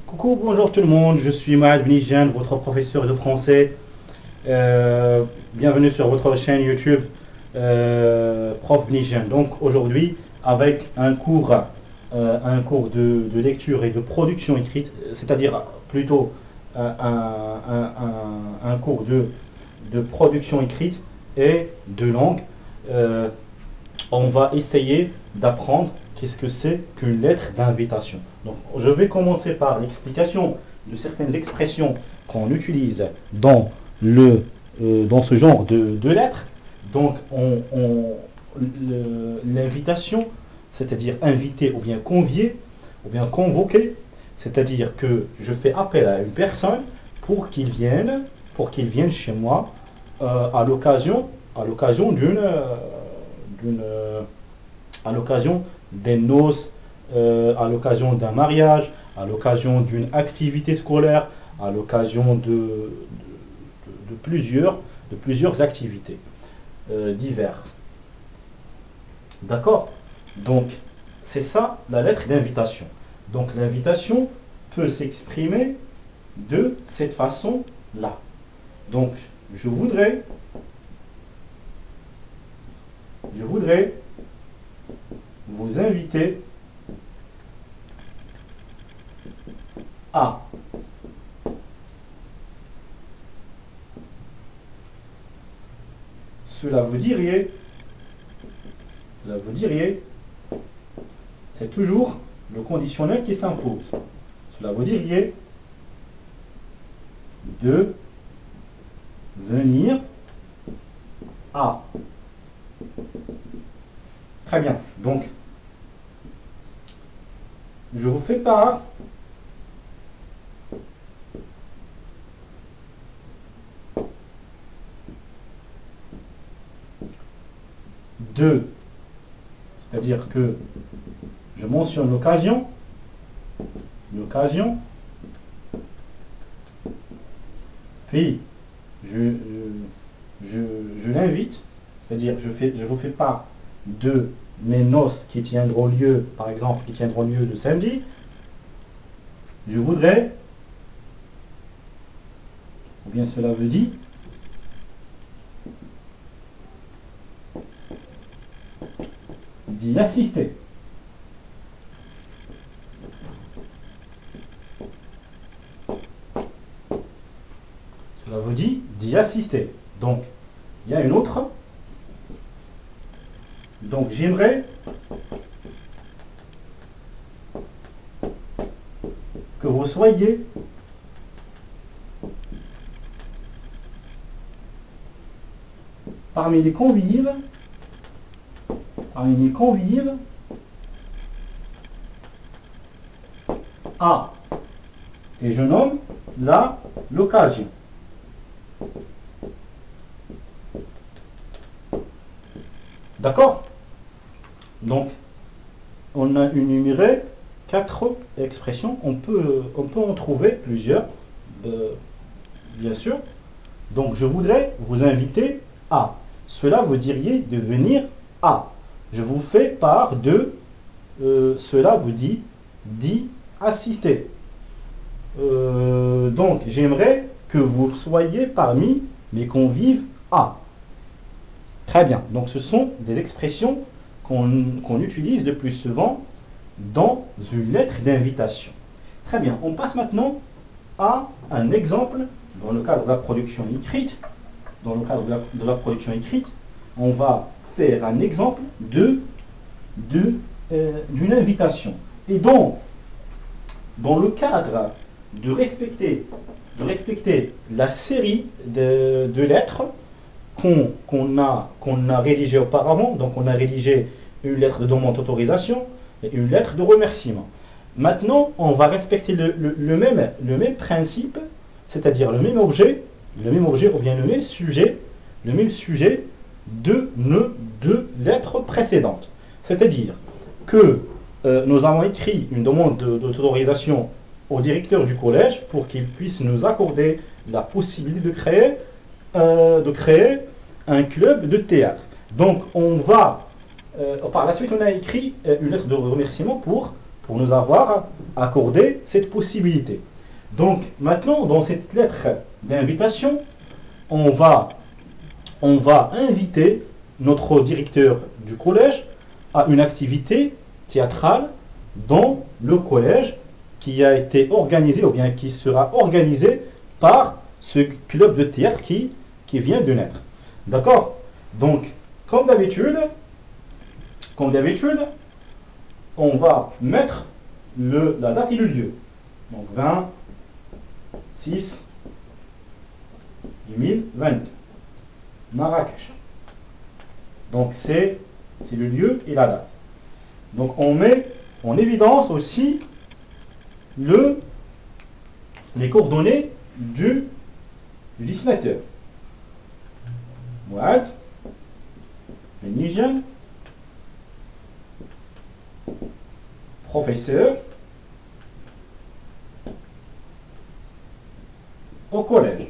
Coucou, bonjour tout le monde, je suis Mohamed Bnijan, votre professeur de français. Bienvenue sur votre chaîne YouTube Prof Bnijan. Donc aujourd'hui, avec un cours de lecture et de production écrite, c'est-à-dire plutôt un cours de production écrite et de langue, on va essayer d'apprendre qu'est-ce que c'est qu'une lettre d'invitation. Donc, je vais commencer par l'explication de certaines expressions qu'on utilise dans ce genre de lettres. Donc, l'invitation, c'est-à-dire inviter ou bien convier, ou bien convoquer, c'est-à-dire que je fais appel à une personne pour qu'il vienne chez moi à l'occasion des noces, à l'occasion d'un mariage, à l'occasion d'une activité scolaire, à l'occasion de plusieurs activités diverses. D'accord? Donc, c'est ça la lettre d'invitation. Donc, l'invitation peut s'exprimer de cette façon-là. Donc, je voudrais vous inviter à cela vous diriez, c'est toujours le conditionnel qui s'impose. Cela vous diriez de venir à. Très bien. Donc, je vous fais part de, c'est-à-dire que je mentionne l'occasion, puis je l'invite, c'est-à-dire je vous fais part de mes noces qui tiendront lieu, par exemple, le samedi. Je voudrais, ou bien cela veut dire, d'y assister. Cela vous dit d'y assister. Donc, il y a une autre. Donc, j'aimerais que vous soyez parmi les convives à, et je nomme l'occasion. D'accord? Donc, on a énuméré 4 expressions. On peut en trouver plusieurs, bien sûr. Donc, je voudrais vous inviter à. Cela vous diriez de venir à. Je vous fais part de. Cela vous dit d'y assister. Donc, j'aimerais que vous soyez parmi mes convives à. Très bien. Donc, ce sont des expressions qu'on utilise le plus souvent dans une lettre d'invitation. Très bien. On passe maintenant à un exemple dans le cadre de la production écrite. Dans le cadre de la production écrite, on va faire un exemple d'une invitation. Et donc, dans le cadre de respecter la série de lettres qu'on a rédigées auparavant, donc on a rédigé une lettre de demande d'autorisation et une lettre de remerciement. Maintenant, on va respecter le même principe, c'est-à-dire le même objet ou bien le même sujet de nos 2 lettres précédentes. C'est-à-dire que nous avons écrit une demande d'autorisation au directeur du collège pour qu'il puisse nous accorder la possibilité de créer un club de théâtre. Donc on va par la suite on a écrit une lettre de remerciement pour pour nous avoir accordé cette possibilité. Donc maintenant, dans cette lettre d'invitation, on va inviter notre directeur du collège à une activité théâtrale dans le collège qui a été organisée ou bien qui sera organisée par ce club de théâtre qui vient de naître. D'accord? Donc, comme d'habitude, on va mettre la date et le lieu. Donc 26/2022. Marrakech. Donc c'est le lieu et la date. Donc on met en évidence aussi les coordonnées du dessinateur. Mouad, Benigène, professeur au collège.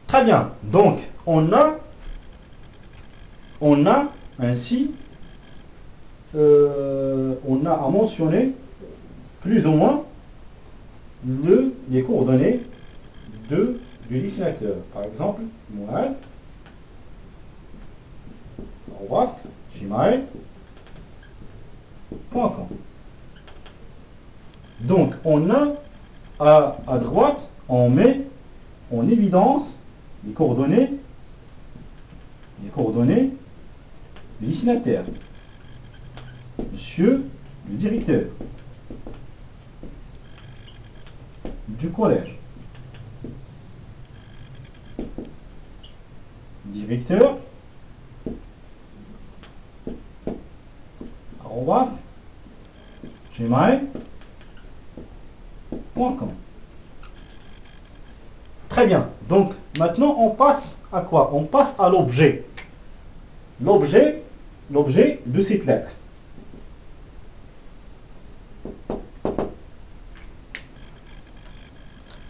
Très bien. Donc on a ainsi on a à mentionner plus ou moins les coordonnées du dessinateur. Par exemple, Mouad, gmail.com. Donc on a à droite, on met en évidence les coordonnées du destinataire. Monsieur le directeur du collège. Directeur @gmail.com. Très bien. Donc maintenant on passe à quoi? On passe à l'objet. L'objet de cette lettre.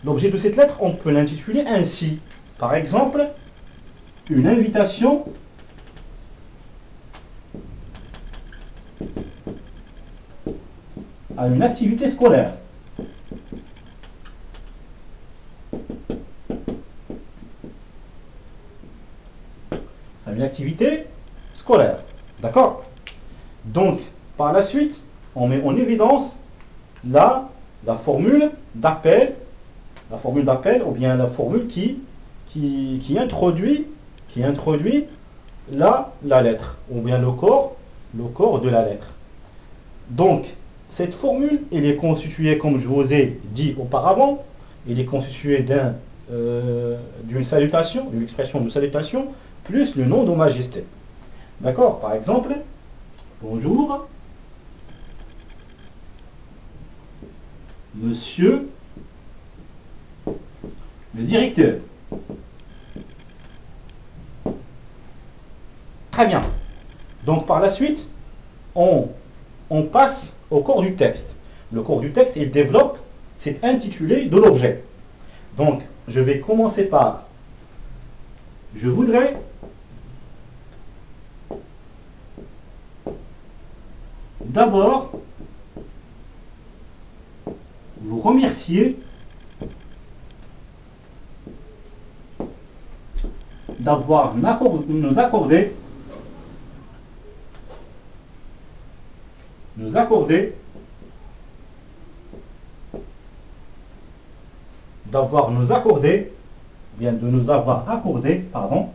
L'objet de cette lettre, on peut l'intituler ainsi. Par exemple, une invitation à une activité scolaire. À une activité scolaire. D'accord? Donc, par la suite, on met en évidence la formule d'appel, ou bien la formule qui introduit la lettre, ou bien le corps de la lettre. Donc, cette formule, elle est constituée, comme je vous ai dit auparavant, elle est constituée d'une salutation, d'une expression de salutation, plus le nom de majesté. D'accord? Par exemple, bonjour, monsieur le directeur. Très bien. Donc par la suite, on passe au corps du texte. Le corps du texte, il développe cet intitulé de l'objet. Donc, je vais commencer par je voudrais d'abord vous remercier d'avoir nous accordé bien de nous avoir accordé, pardon,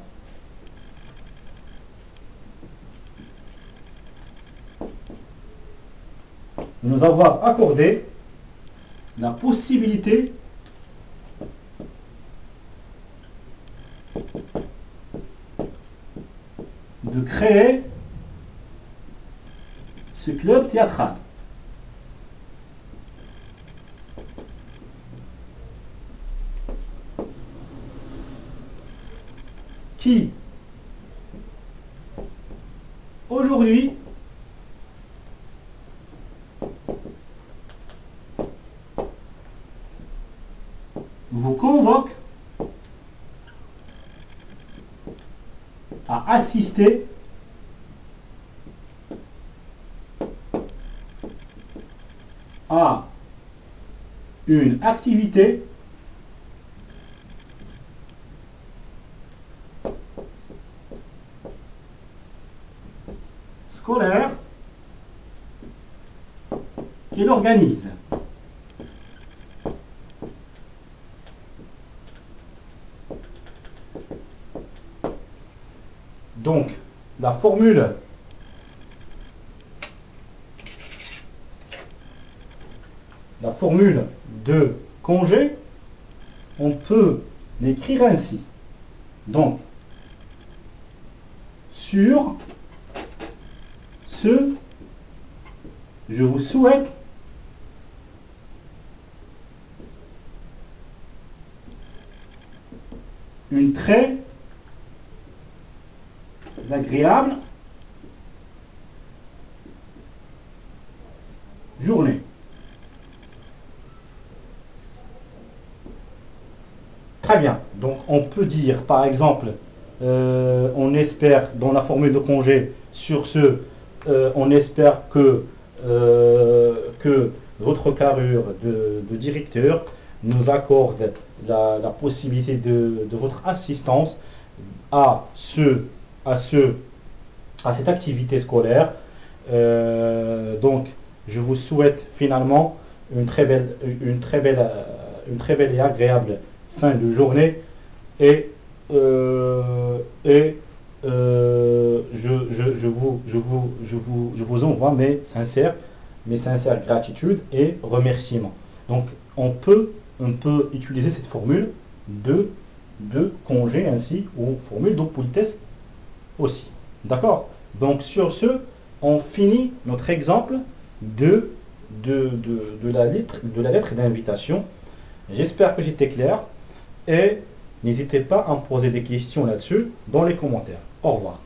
de nous avoir accordé la possibilité de créer ce club théâtral. Qui, aujourd'hui, vous convoque à assister une activité scolaire qu'il organise. Donc, la formule de congé, on peut l'écrire ainsi. Donc, sur ce, je vous souhaite une très agréable journée. Très bien. Donc on peut dire par exemple, on espère dans la formule de congé, sur ce, on espère que votre carrure de directeur nous accorde la possibilité de votre assistance à cette activité scolaire. Donc je vous souhaite finalement une très belle et agréable fin de journée, et je vous envoie mes sincères gratitudes et remerciements. Donc on peut utiliser cette formule de congé ainsi, ou formule de politesse aussi. D'accord? Donc sur ce, on finit notre exemple de la lettre d'invitation. J'espère que j'étais clair, et n'hésitez pas à me poser des questions là-dessus dans les commentaires. Au revoir.